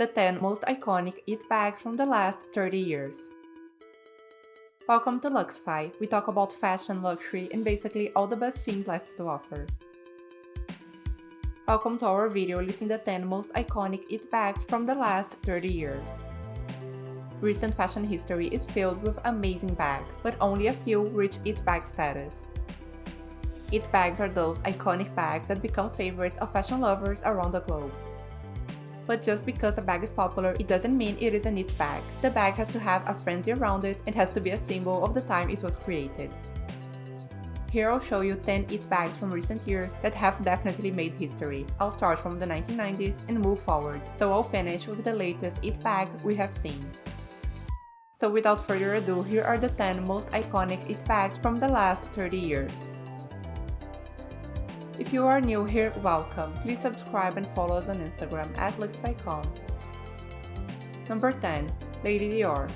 the 10 most iconic it bags from the last 30 years. Welcome to Luxfy. We talk about fashion, luxury, and basically all the best things life has to offer. Welcome to our video listing the 10 most iconic it bags from the last 30 years. Recent fashion history is filled with amazing bags, but only a few reach it bag status. It bags are those iconic bags that become favorites of fashion lovers around the globe. But just because a bag is popular, it doesn't mean it is an it bag. The bag has to have a frenzy around it and has to be a symbol of the time it was created. Here I'll show you 10 it bags from recent years that have definitely made history. I'll start from the 1990s and move forward, so I'll finish with the latest it bag we have seen. So without further ado, here are the 10 most iconic it bags from the last 30 years. If you are new here, welcome. Please subscribe and follow us on Instagram at luxfy.com. Number 10. Lady Dior.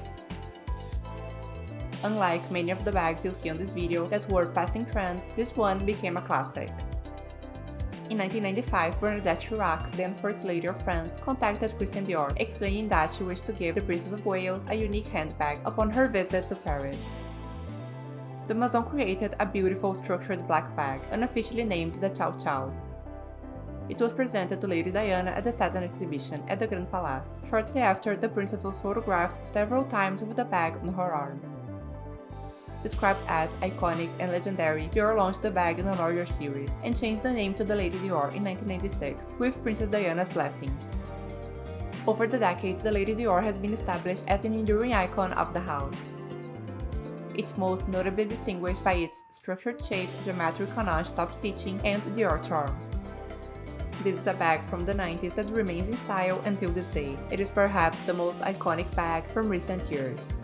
Unlike many of the bags you'll see on this video that were passing trends, this one became a classic. In 1995, Bernadette Chirac, then First Lady of France, contacted Christian Dior, explaining that she wished to give the Princess of Wales a unique handbag upon her visit to Paris. The Maison created a beautiful structured black bag, unofficially named the Chow Chow. It was presented to Lady Diana at the Cezanne exhibition at the Grand Palace. Shortly after, the princess was photographed several times with the bag on her arm. Described as iconic and legendary, Dior launched the bag in an order series and changed the name to the Lady Dior in 1996, with Princess Diana's blessing. Over the decades, the Lady Dior has been established as an enduring icon of the house. It's most notably distinguished by its structured shape, geometric panache top stitching, and Dior charm. This is a bag from the 90s that remains in style until this day. It is perhaps the most iconic bag from recent years.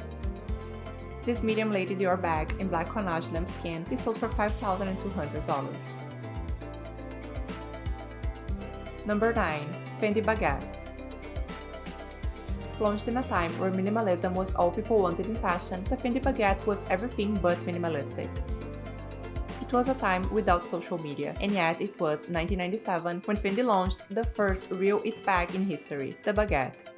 This medium Lady Dior bag in black panache lambskin is sold for $5,200. Number 9. Fendi Baguette. Launched in a time where minimalism was all people wanted in fashion, the Fendi Baguette was everything but minimalistic. It was a time without social media, and yet it was 1997 when Fendi launched the first real it bag in history, the Baguette.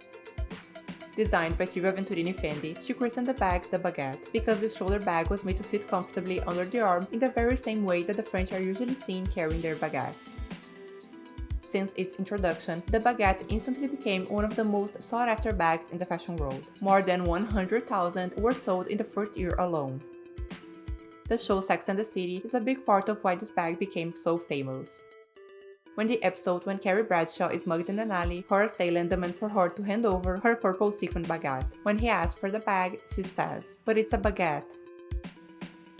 Designed by Silvia Venturini Fendi, she christened the bag the Baguette because this shoulder bag was made to sit comfortably under the arm in the very same way that the French are usually seen carrying their baguettes. Since its introduction, the Baguette instantly became one of the most sought-after bags in the fashion world. More than 100,000 were sold in the first year alone. The show Sex and the City is a big part of why this bag became so famous. When the episode when Carrie Bradshaw is mugged in an alley, her assailant demands for her to hand over her purple sequin baguette. When he asks for the bag, she says, "But it's a baguette."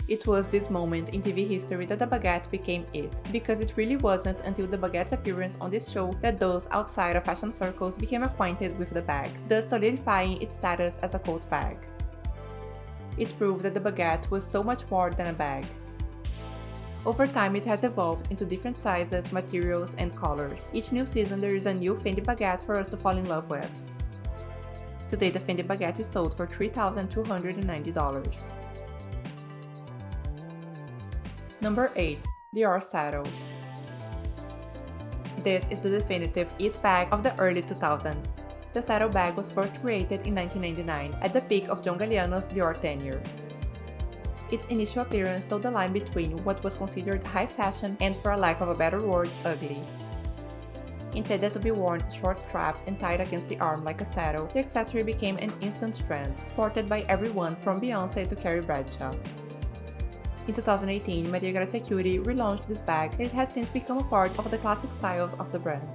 It was this moment in TV history that the Baguette became it, because it really wasn't until the Baguette's appearance on this show that those outside of fashion circles became acquainted with the bag, thus solidifying its status as a cult bag. It proved that the Baguette was so much more than a bag. Over time, it has evolved into different sizes, materials, and colors. Each new season, there is a new Fendi Baguette for us to fall in love with. Today, the Fendi Baguette is sold for $3,290. Number 8. Dior Saddle. This is the definitive it bag of the early 2000s. The saddle bag was first created in 1999, at the peak of John Galliano's Dior tenure. Its initial appearance toed the line between what was considered high fashion and, for a lack of a better word, ugly. Intended to be worn short-strapped and tied against the arm like a saddle, the accessory became an instant trend, sported by everyone from Beyoncé to Carrie Bradshaw. In 2018, Maria Grazia Chiuri relaunched this bag and it has since become a part of the classic styles of the brand.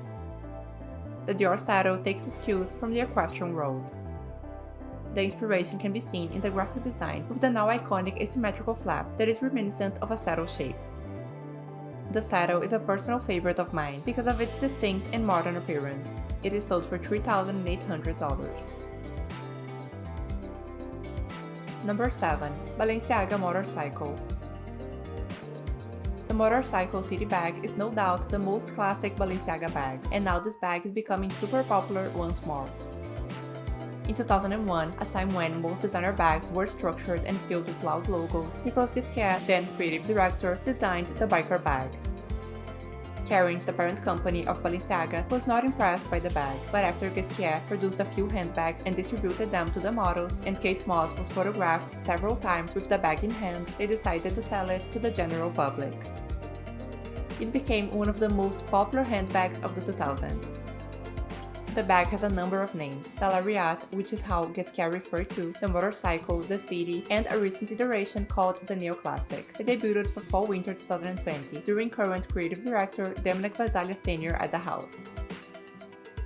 The Dior Saddle takes its cues from the equestrian world. The inspiration can be seen in the graphic design with the now iconic asymmetrical flap that is reminiscent of a saddle shape. The saddle is a personal favorite of mine because of its distinct and modern appearance. It is sold for $3,800. Number 7. Balenciaga Motorcycle. The motorcycle city bag is no doubt the most classic Balenciaga bag, and now this bag is becoming super popular once more. In 2001, a time when most designer bags were structured and filled with loud logos, Nicolas Ghesquière, then creative director, designed the biker bag. Kering, the parent company of Balenciaga, was not impressed by the bag, but after Givenchy produced a few handbags and distributed them to the models, and Kate Moss was photographed several times with the bag in hand, they decided to sell it to the general public. It became one of the most popular handbags of the 2000s. The bag has a number of names: the Lariat, which is how Givenchy referred to the motorcycle, the city, and a recent iteration called the Neoclassic. It debuted for Fall-Winter 2020 during current creative director Dominic Vassalia's tenure at the house.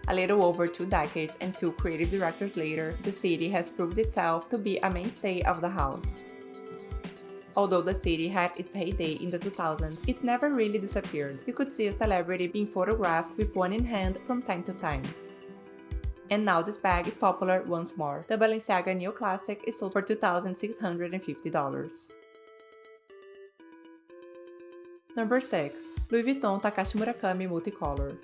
A little over 2 decades and 2 creative directors later, the city has proved itself to be a mainstay of the house. Although the city had its heyday in the 2000s, it never really disappeared. You could see a celebrity being photographed with one in hand from time to time. And now this bag is popular once more. The Balenciaga Neoclassic is sold for $2,650. Number 6. Louis Vuitton Takashi Murakami Multicolor.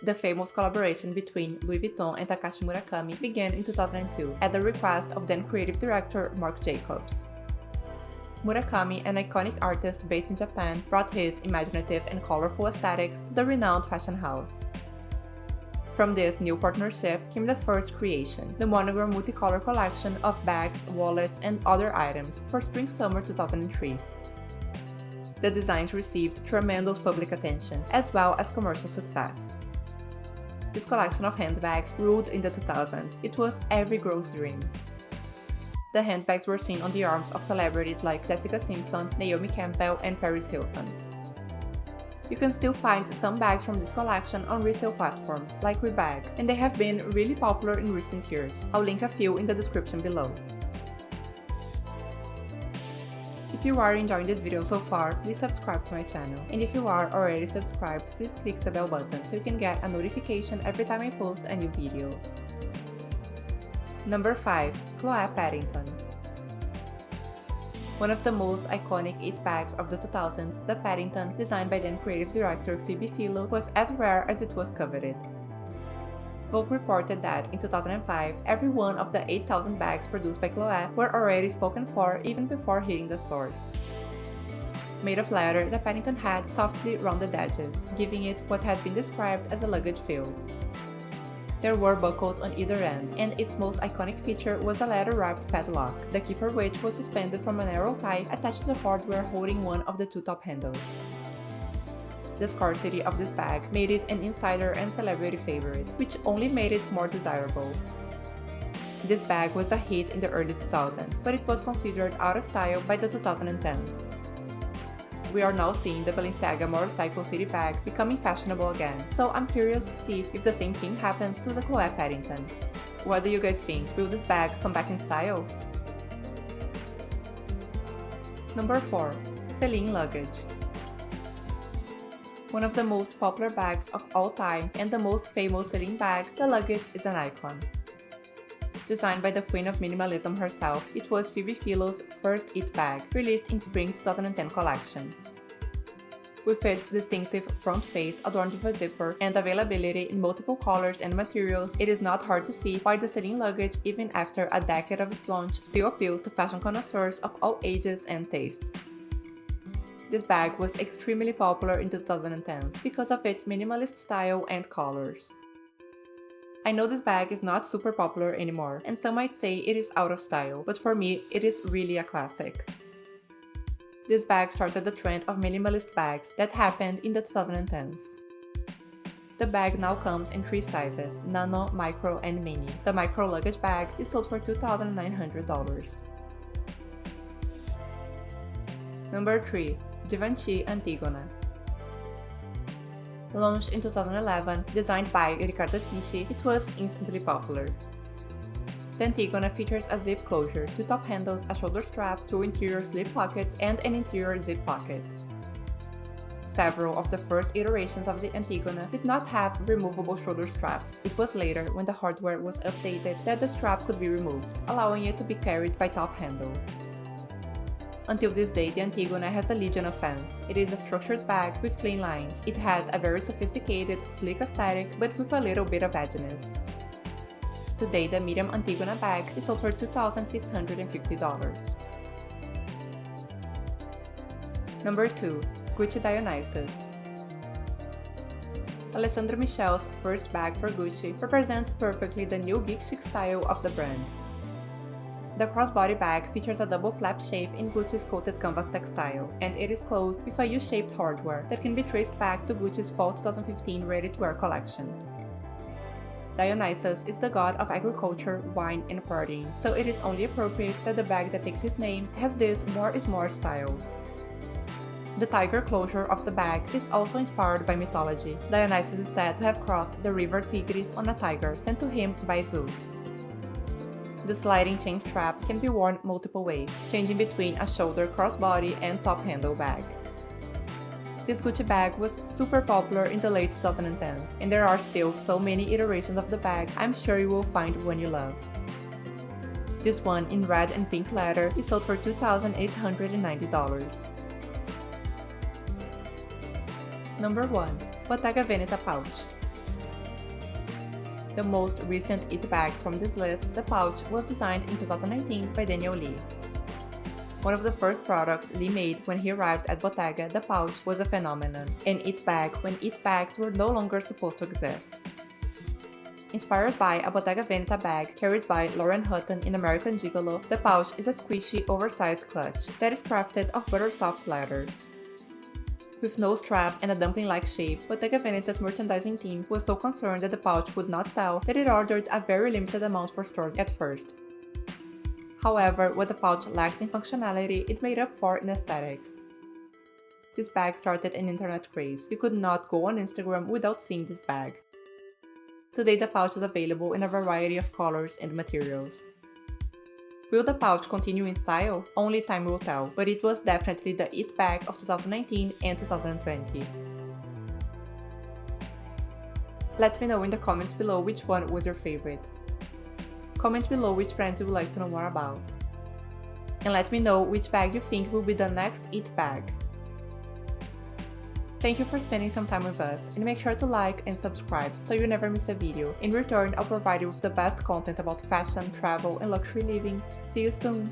The famous collaboration between Louis Vuitton and Takashi Murakami began in 2002 at the request of then creative director Marc Jacobs. Murakami, an iconic artist based in Japan, brought his imaginative and colorful aesthetics to the renowned fashion house. From this new partnership came the first creation, the Monogram Multicolor collection of bags, wallets, and other items for Spring-Summer 2003. The designs received tremendous public attention, as well as commercial success. This collection of handbags ruled in the 2000s. It was every girl's dream. The handbags were seen on the arms of celebrities like Jessica Simpson, Naomi Campbell, and Paris Hilton. You can still find some bags from this collection on resale platforms like Rebag, and they have been really popular in recent years. I'll link a few in the description below. If you are enjoying this video so far, please subscribe to my channel. And if you are already subscribed, please click the bell button so you can get a notification every time I post a new video. Number 5. Chloé Paddington. One of the most iconic it bags of the 2000s, the Paddington, designed by then creative director Phoebe Philo, was as rare as it was coveted. Vogue reported that in 2005, every one of the 8,000 bags produced by Chloé were already spoken for even before hitting the stores. Made of leather, the Paddington had softly rounded edges, giving it what has been described as a luggage feel. There were buckles on either end, and its most iconic feature was a leather-wrapped padlock, the key for which was suspended from a narrow tie attached to the hardware holding one of the 2 top handles. The scarcity of this bag made it an insider and celebrity favorite, which only made it more desirable. This bag was a hit in the early 2000s, but it was considered out of style by the 2010s. We are now seeing the Balenciaga Motorcycle city bag becoming fashionable again, so I'm curious to see if the same thing happens to the Chloé Paddington. What do you guys think? Will this bag come back in style? Number 4. Celine Luggage. One of the most popular bags of all time and the most famous Celine bag, the luggage is an icon. Designed by the queen of minimalism herself, it was Phoebe Philo's first it bag, released in Spring 2010 collection. With its distinctive front face adorned with a zipper and availability in multiple colors and materials, it is not hard to see why the Celine luggage, even after a decade of its launch, still appeals to fashion connoisseurs of all ages and tastes. This bag was extremely popular in the 2010s because of its minimalist style and colors. I know this bag is not super popular anymore, and some might say it is out of style, but for me, it is really a classic. This bag started the trend of minimalist bags that happened in the 2010s. The bag now comes in 3 sizes: nano, micro, and mini. The micro luggage bag is sold for $2,900. Number 3. Givenchy Antigona. Launched in 2011, designed by Riccardo Tisci, it was instantly popular. The Antigona features a zip closure, 2 top handles, a shoulder strap, 2 interior slip pockets, and an interior zip pocket. Several of the first iterations of the Antigona did not have removable shoulder straps. It was later, when the hardware was updated, that the strap could be removed, allowing it to be carried by top handle. Until this day, the Antigona has a legion of fans. It is a structured bag with clean lines. It has a very sophisticated, sleek aesthetic, but with a little bit of edginess. Today, the medium Antigona bag is sold for $2,650. Number 2. Gucci Dionysus. Alessandro Michel's first bag for Gucci represents perfectly the new geek chic style of the brand. The crossbody bag features a double flap shape in Gucci's coated canvas textile, and it is closed with a U-shaped hardware that can be traced back to Gucci's Fall 2015 ready-to-wear collection. Dionysus is the god of agriculture, wine, and partying, so it is only appropriate that the bag that takes his name has this more is more style. The tiger closure of the bag is also inspired by mythology. Dionysus is said to have crossed the river Tigris on a tiger sent to him by Zeus. The sliding chain strap can be worn multiple ways, changing between a shoulder crossbody and top handle bag. This Gucci bag was super popular in the late 2010s, and there are still so many iterations of the bag, I'm sure you will find one you love. This one in red and pink leather is sold for $2,890. Number 1. Bottega Veneta pouch. The most recent it bag from this list, the pouch, was designed in 2019 by Daniel Lee. One of the first products Lee made when he arrived at Bottega, the pouch was a phenomenon, an it bag when it bags were no longer supposed to exist. Inspired by a Bottega Veneta bag carried by Lauren Hutton in American Gigolo, the pouch is a squishy, oversized clutch that is crafted of butter-soft leather. With no strap and a dumpling-like shape, Bottega Veneta's merchandising team was so concerned that the pouch would not sell that it ordered a very limited amount for stores at first. However, what the pouch lacked in functionality, it made up for in aesthetics. This bag started an internet craze. You could not go on Instagram without seeing this bag. Today the pouch is available in a variety of colors and materials. Will the pouch continue in style? Only time will tell, but it was definitely the it bag of 2019 and 2020. Let me know in the comments below which one was your favorite. Comment below which brands you would like to know more about. And let me know which bag you think will be the next it bag. Thank you for spending some time with us, and make sure to like and subscribe so you never miss a video. In return, I'll provide you with the best content about fashion, travel, and luxury living. See you soon!